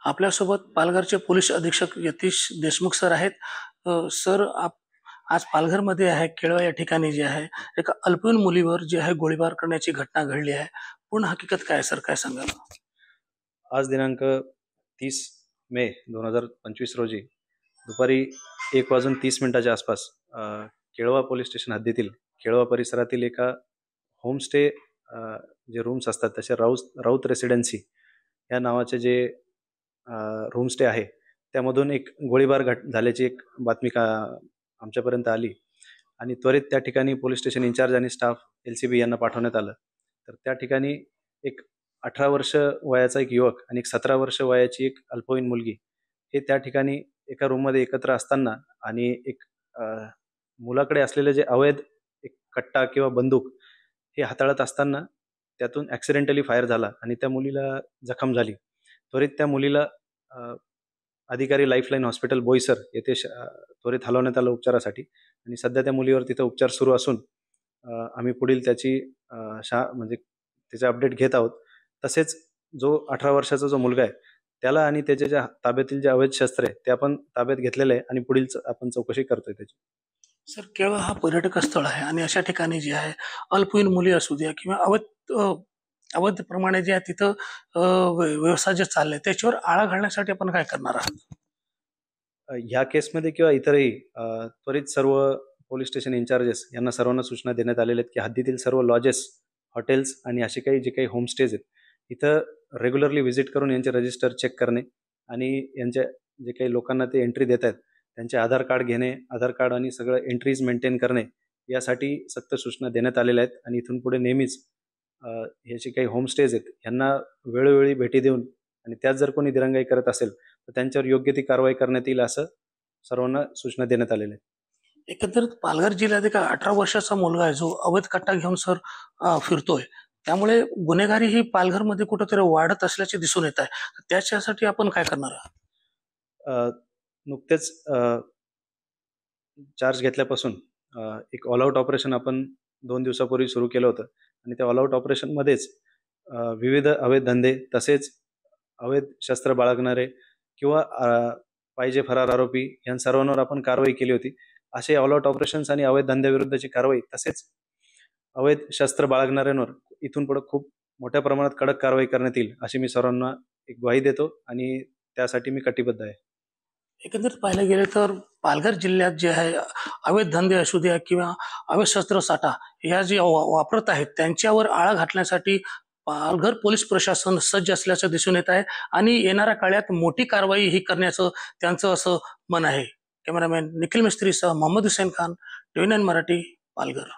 आपल्यासोबत पालघरचे पोलीस अधीक्षक यतीश देशमुख सर आहेत. सर, आज पालघरमध्ये आहे केळवा या ठिकाणी जे आहे एका अल्पवयीन मुलीवर जे आहे गोळीबार करण्याची घटना घडली आहे. पूर्ण हकीकत काय सर, काय सांगाल? आज दिनांक 30 मे 2025 रोजी दुपारी 1:30 आसपास केळवा पोलीस स्टेशन हद्दीतील केळवा परिसरातील एका होमस्टे जे रूम्स असतात तसे राऊत रेसिडेन्सी या नावाचे जे रूमस्टे आहे त्यामधून एक गोळीबार झाल्याची एक बातमी आमच्यापर्यंत आली आणि त्वरित त्या ठिकाणी पोलीस स्टेशन इन्चार्ज आणि स्टाफ LCB यांना पाठवण्यात आलं. तर त्या ठिकाणी एक 18 वर्ष वयाचा एक युवक आणि एक 17 वर्ष वयाची एक अल्पवयीन मुलगी हे त्या ठिकाणी एका रूममध्ये एकत्र असताना आणि एक मुलाकडे असलेले जे अवैध एक कट्टा किंवा बंदूक हे हाताळत असताना त्यातून ॲक्सिडेंटली फायर झाला आणि त्या मुलीला जखम झाली. त्वरित त्या मुलीला अधिकारी लाईफलाईन हॉस्पिटल बोईसर येथे त्वरित हलवण्यात आलं उपचारासाठी आणि सध्या त्या मुलीवर तिथं उपचार सुरू असून आम्ही पुढील त्याची म्हणजे त्याचे अपडेट घेत आहोत. तसेच जो 18 वर्षाचा जो मुलगा आहे त्याला आणि त्याच्या ज्या ताब्यातील जे अवैध शस्त्र आहे ते आपण ताब्यात घेतलेलं आहे आणि पुढील आपण चौकशी करतोय त्याची. सर, केळवा हा पर्यटक स्थळ आहे आणि अशा ठिकाणी जे आहे अल्पवयीन मुली असू द्या किंवा अवैध प्रमाणे जे आहे तिथं व्यवसाय जे चालले त्याच्यावर आळा घालण्यासाठी आपण काय करणार आहात? ह्या केसमध्ये किंवा इतरही त्वरित सर्व पोलीस स्टेशन इन्चार्जेस यांना सर्वांना सूचना देण्यात आलेल्या आहेत की हद्दीतील सर्व लॉजेस, हॉटेल्स आणि असे काही जे काही होमस्टेज आहेत इथं रेग्युलरली व्हिजिट करून यांचे रजिस्टर चेक करणे आणि यांच्या जे काही लोकांना ते एंट्री देत आहेत त्यांचे आधार कार्ड घेणे, आधार कार्ड आणि सगळं एंट्रीज मेंटेन करणे यासाठी सक्त सूचना देण्यात आलेल्या आहेत. आणि इथून पुढे नेहमीच हे जे काही होमस्टेज आहेत यांना वेळोवेळी भेटी देऊन आणि त्यात जर कोणी दिरंगाई करत असेल तर त्यांच्यावर योग्य ती कारवाई करण्यात येईल असं सर्वांना सूचना देण्यात आलेल्या आहेत. एकंदरीत पालघर जिल्ह्यात एक 18 वर्षाचा मुलगा आहे जो अवैध कट्टा घेऊन सर फिरतोय, त्यामुळे गुन्हेगारी ही पालघरमध्ये कुठेतरी वाढत असल्याचे दिसून येत आहे. त्याच्यासाठी आपण काय करणार आहात? नुकतेच चार्ज घेतल्यापासून एक ऑल आउट ऑपरेशन आपण 2 दिवसापूर्वी सुरू केलं होतं आणि त्या ऑल आउट ऑपरेशनमध्येच विविध अवैध धंदे तसेच अवैध शस्त्र बाळगणारे किंवा पाहिजे फरार आरोपी या सर्वांवर आपण कारवाई केली होती. असे ऑल आउट ऑपरेशन्स आणि अवैध धंद्याविरुद्धची कारवाई तसेच अवैध शस्त्र बाळगणाऱ्यांवर इथून पुढे खूप मोठ्या प्रमाणात कडक कारवाई करण्यात येईल अशी मी सर्वांना एक ग्वाही देतो आणि त्यासाठी मी कटिबद्ध आहे. एकंदरीत पाहायला गेले तर पालघर जिल्ह्यात जे आहे अवैध धंदे असू द्या किंवा अवैध शस्त्र साठा ह्या जे वापरत आहेत त्यांच्यावर आळा घालण्यासाठी पालघर पोलीस प्रशासन सज्ज असल्याचं दिसून येत आहे आणि येणाऱ्या काळात मोठी कारवाई ही करण्याचं त्यांचं असं मन आहे. कॅमेरामॅन निखिल मिस्त्रीसह मोहम्मद हुसेन खान, TVN मराठी, पालघर.